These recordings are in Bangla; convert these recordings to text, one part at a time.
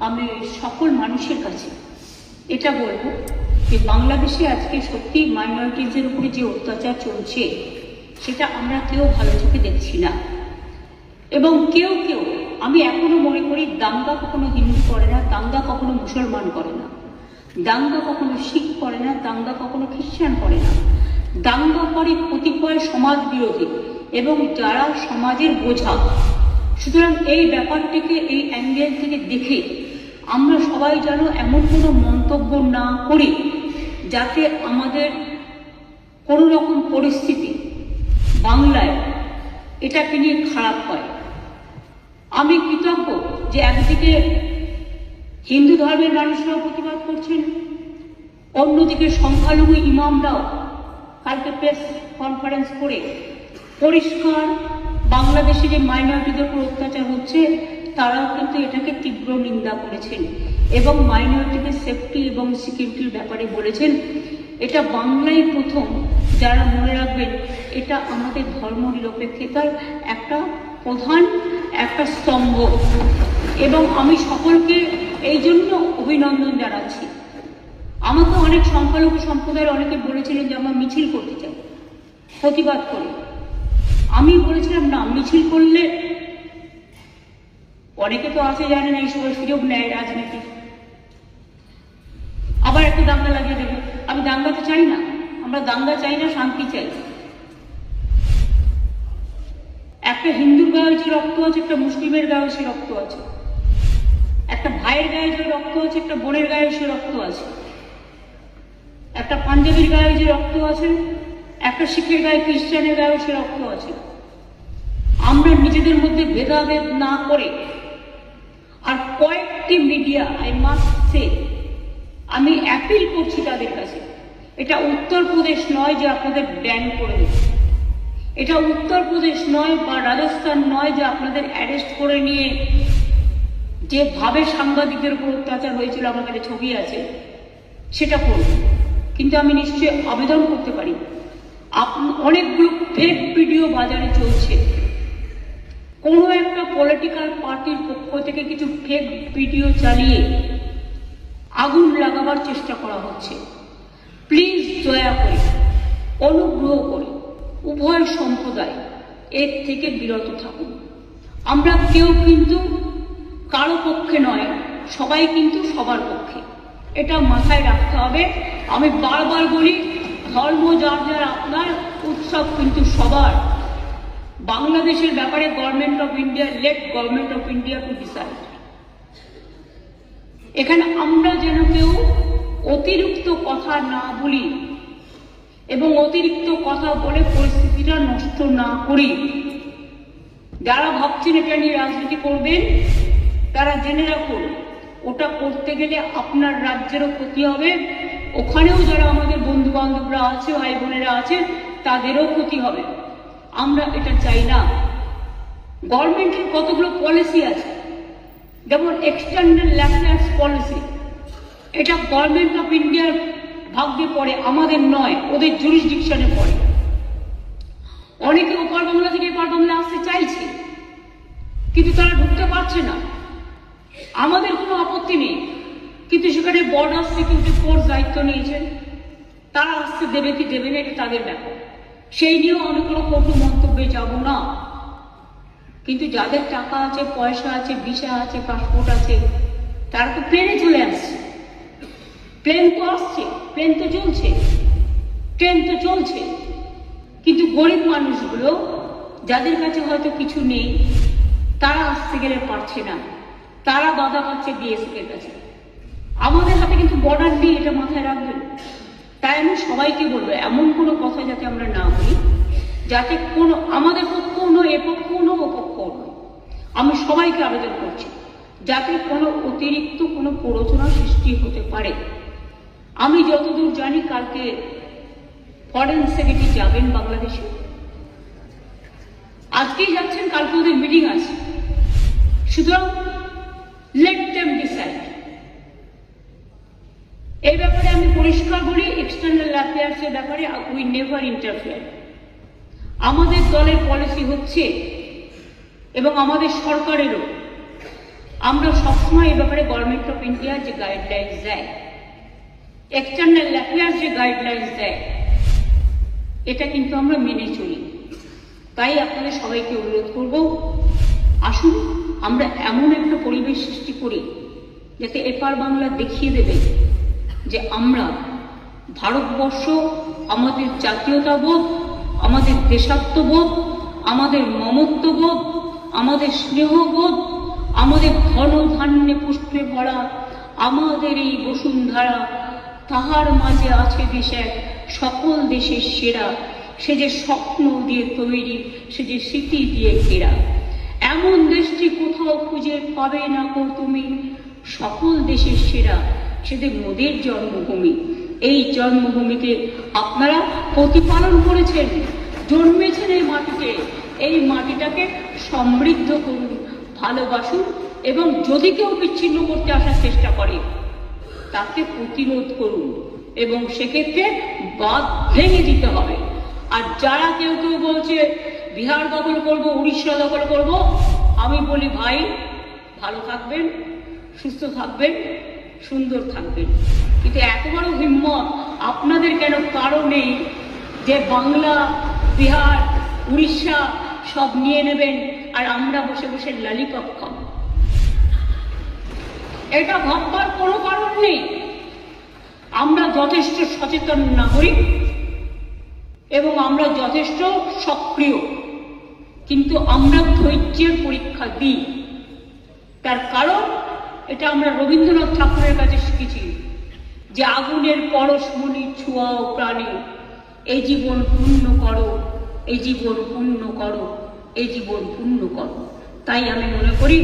আমি সকল মানুষের কাছে এটা বলবো যে বাংলাদেশে আজকে সত্যি মাইনরিটিজের উপরে যে অত্যাচার চলছে সেটা আমরা কেউ ভালো চোখে দেখছি না। এবং কেউ কেউ, আমি এখনো মনে করি, দাঙ্গা কখনো হিন্দু করে না, দাঙ্গা কখনো মুসলমান করে না, দাঙ্গা কখনো শিখ করে না, দাঙ্গা কখনো খ্রিস্টান করে না। দাঙ্গা করে কতিপয় সমাজ বিরোধী এবং যারা সমাজের বোঝা। সুতরাং এই ব্যাপারটিকে এই অ্যাঙ্গেল থেকে দেখে আমরা সবাই যেন এমন কোনো মন্তব্য না করি যাতে আমাদের কোনো রকম পরিস্থিতি বাংলায় এটাকে নিয়ে খারাপ হয়। আমি কৃতজ্ঞ যে একদিকে হিন্দু ধর্মের মানুষরাও প্রতিবাদ করছেন, অন্যদিকে সংখ্যালঘু ইমামরাও কালকে প্রেস কনফারেন্স করে পরিষ্কার বাংলাদেশে যে মাইনরিটিদের উপর অত্যাচার হচ্ছে তারাও কিন্তু এটাকে তীব্র নিন্দা করেছেন এবং মাইনরিটিদের সেফটি এবং সিকিউরিটির ব্যাপারে বলেছেন। এটা বাংলায় প্রথম, যারা মনে রাখবেন এটা আমাদের ধর্ম নিরপেক্ষতার একটা প্রধান একটা স্তম্ভ। এবং আমি সকলকে এই জন্য অভিনন্দন জানাচ্ছি। আমাকে অনেক সংখ্যালঘু সম্প্রদায়ের অনেকে বলেছিলেন যে আমরা মিছিল করতে চাই, প্রতিবাদ করি। আমি বলেছিলাম না, মিছিল করলে অনেকে তো আছে জানে না, এই সময় সুযোগ নেয় রাজনীতি, আবার একটা দাঙ্গা লাগিয়ে দেবে। আমি দাঙ্গাতে চাই না, আমরা দাঙ্গা চাই না, শান্তি চাই। একটা হিন্দুর গায়ে যে রক্ত আছে, একটা মুসলিমের গায়ে সে রক্ত আছে, একটা ভাইয়ের গায়ে যে রক্ত আছে, একটা বোনের গায়ে সে রক্ত আছে, একটা পাঞ্জাবির গায়ে যে রক্ত আছে, একটা শিখের গায়ে, খ্রিস্টানের গায়ে সে রক্ত আছে। আমরা নিজেদের মধ্যে ভেদাভেদ না করে, আর কয়েকটি মিডিয়া, আই মাস্ট সে, আমি অ্যাপিল করছি তাদের কাছে, এটা উত্তরপ্রদেশ নয় যে আপনাদের ব্যান করে দেবে, এটা উত্তরপ্রদেশ নয় বা রাজস্থান নয় যে আপনাদের অ্যারেস্ট করে নিয়ে যেভাবে সাংবাদিকদের উপর অত্যাচার হয়েছিল, আমার কাছে ছবি আছে, সেটা করবে। কিন্তু আমি নিশ্চয়ই আবেদন করতে পারি, অনেকগুলো ফেক ভিডিও বাজারে চলছে, কোনো একটা পলিটিক্যাল পার্টির পক্ষ থেকে কিছু ফেক ভিডিও চালিয়ে আগুন লাগাবার চেষ্টা করা হচ্ছে। প্লিজ দয়া করে, অনুগ্রহ করে উভয় সম্প্রদায় এর থেকে বিরত থাকুন। আমরা কেউ কিন্তু কারো পক্ষে নয়, সবাই কিন্তু সবার পক্ষে, এটা মাথায় রাখতে হবে। আমি বারবার বলি, ধর্ম যার যার আপনার, উৎসব কিন্তু সবার। বাংলাদেশের ব্যাপারে government of India, late government of India to decide. এখানে আমরা যেন কেউ অতিরিক্ত কথা না বলি এবং অতিরিক্ত কথা বলে পরিস্থিতিটা নষ্ট না করি। যারা ভাবছেন এটা নিয়ে রাজনীতি করবেন তারা জেনে রাখুন, ওটা করতে গেলে আপনার রাজ্যেরও ক্ষতি হবে, ওখানেও যারা আমাদের বন্ধু বান্ধবরা আছে, ভাই বোনেরা আছেন, তাদেরও ক্ষতি হবে। আমরা এটা চাই না। গভর্নমেন্টের কতগুলো পলিসি আছে, যেমন এক্সটার্নাল অ্যাফেয়ার্স পলিসি, এটা গভর্নমেন্ট অফ ইন্ডিয়ার ভাগ্যে পড়ে, আমাদের নয়, ওদের জুরিসডিকশনে পড়ে। অনেকে ওপার বাংলা থেকে এপার বাংলা আসতে চাইছে, কিন্তু তারা ঢুকতে পারছে না। আমাদের কোনো আপত্তি নেই, কিন্তু সেখানে বর্ডার সিকিউরিটি ফোর্স দায়িত্ব নিয়েছেন, তারা আসতে দেবে কি দেবে না এটা তাদের ব্যাপার, সেই নিয়েও আমি কোনো কটু মন্তব্যে যাব না। কিন্তু যাদের টাকা আছে, পয়সা আছে, ভিসা আছে, পাসপোর্ট আছে, তারা তো প্লেনে চলে আসছে। প্লেন তো আসছে, প্লেন তো চলছে, ট্রেন তো চলছে, কিন্তু গরিব মানুষগুলো যাদের কাছে হয়তো কিছু নেই, তারা আসতে গেলে পারছে না, তারা বাধা পাচ্ছে বিএসএফ এর কাছে। আমাদের হাতে কিন্তু বর্ডার নেই, এটা মাথায় রাখবেন। তাই আমি সবাইকে বলবো, এমন কোনো কথা যাতে আমরা না বলি, যাতে কোনো আমাদের পক্ষও নয়, এ পক্ষও নয়, ও পক্ষও নয়। আমি সবাইকে আবেদন করছি যাতে কোনো অতিরিক্ত কোনো প্ররোচনা সৃষ্টি হতে পারে। আমি যতদূর জানি কালকে ফরেন সেক্রেটারি যাবেন বাংলাদেশে, আজকেই যাচ্ছেন, কালকে ওদের মিটিং আছে। সুতরাং লেট দেম ডিসাইড। এই ব্যাপারে আমি পরিষ্কার বলি, এক্সটার্নাল অ্যাফেয়ার্স এর ব্যাপারে উই নেভার ইন্টারফেয়ার। আমাদের দলের পলিসি হচ্ছে এবং আমাদের সরকারেরও আমরা সবসময় এ ব্যাপারে গভর্নমেন্ট অফ ইন্ডিয়া যে গাইডলাইন্স দেয়, এক্সটার্নাল অ্যাফেয়ার্স যে গাইডলাইন্স দেয়, এটা কিন্তু আমরা মেনে চলি। তাই আপনাদের সবাইকে অনুরোধ করব, আসুন আমরা এমন একটা পরিবেশ সৃষ্টি করি যাতে এপার বাংলা দেখিয়ে দেবে যে আমরা ভারতবর্ষ, আমাদের জাতীয়তাবোধ, আমাদের দেশাত্মবোধ, আমাদের মমত্ববোধ, আমাদের স্নেহবোধ, আমাদের ধন ধান্যে পুষ্পে ভরা আমাদের এই বসুন্ধরা, তাহার মাঝে আছে দেশ এক সকল দেশের সেরা, সে যে স্বপ্ন দিয়ে তৈরি, সে যে স্মৃতি দিয়ে ঘেরা। এমন দেশটি কোথাও খুঁজে পাবে না কো তুমি, সকল দেশের সেরা, সেদের মোদের জন্মভূমি। এই জন্মভূমিকে আপনারা প্রতিপালন করেছেন, জন্মেছেন এই মাটিতে। এই মাটিটাকে সমৃদ্ধ করুন, ভালোবাসুন, এবং যদি কেউ বিচ্ছিন্ন করতে আসার চেষ্টা করে তাকে প্রতিরোধ করুন, এবং সেক্ষেত্রে বাঁধ ভেঙে দিতে হবে। আর যারা কেউ কেউ বলছে বিহার দখল করব, উড়িষ্যা দখল করব, আমি বলি ভাই ভালো থাকবেন, সুস্থ থাকবেন, সুন্দর থাকবেন, কিন্তু এত বড় হিম্মত আপনাদের কেন? কারণ নেই যে বাংলা, বিহার, উড়িষ্যা সব নিয়ে নেবেন আর আমরা বসে বসে লালিপপ খাব। এটা ভাববার কোনো কারণ নেই। আমরা যথেষ্ট সচেতন নাগরিক এবং আমরা যথেষ্ট সক্রিয়, কিন্তু আমরা ধৈর্যের পরীক্ষা দিই। তার কারণ এটা আমরা রবীন্দ্রনাথ ঠাকুরের কাছে শিখেছি যে আগুনের পরশমণি ছোঁয়াও প্রাণে, এই জীবন পূর্ণ করো, এই জীবন পূর্ণ করো, এই জীবন পূর্ণ করো। তাই আমি মনে করি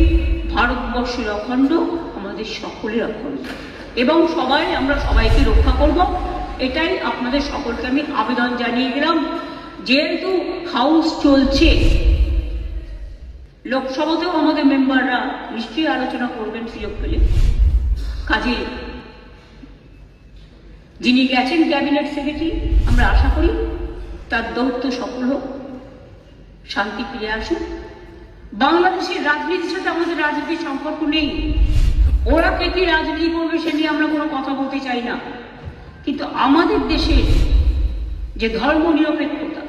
ভারতবর্ষের অখণ্ড আমাদের সকলের অখণ্ড, এবং আমরা সবাইকে রক্ষা করব। এটাই আপনাদের সকলকে আমি আবেদন জানিয়ে গেলাম। যেহেতু হাউস চলছে, লোকসভাতেও আমাদের মেম্বাররা নিশ্চয়ই আলোচনা করবেন সুযোগ পেলে। কাজে যিনি গেছেন ক্যাবিনেট সেক্রেটারি, আমরা আশা করি তার দৌত্য সফল হোক, শান্তি ফিরে আসুক। বাংলাদেশের রাজনীতির সাথে আমাদের রাজনীতির সম্পর্ক নেই। ওরা কে কি রাজনীতি করবে সে নিয়ে আমরা কোনো কথা বলতে চাই না, কিন্তু আমাদের দেশের যে ধর্ম নিরপেক্ষতা,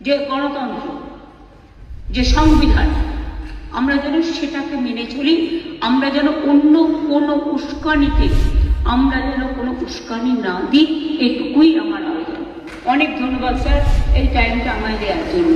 যে গণতন্ত্র, যে সংবিধান, আমরা যেন সেটাকে মেনে চলি। আমরা যেন অন্য কোনো উস্কানিতে কোনো উস্কানি না দিই, এটুকুই আমার আবেদন। অনেক ধন্যবাদ স্যার এই টাইমটা আমায় দেওয়ার জন্য।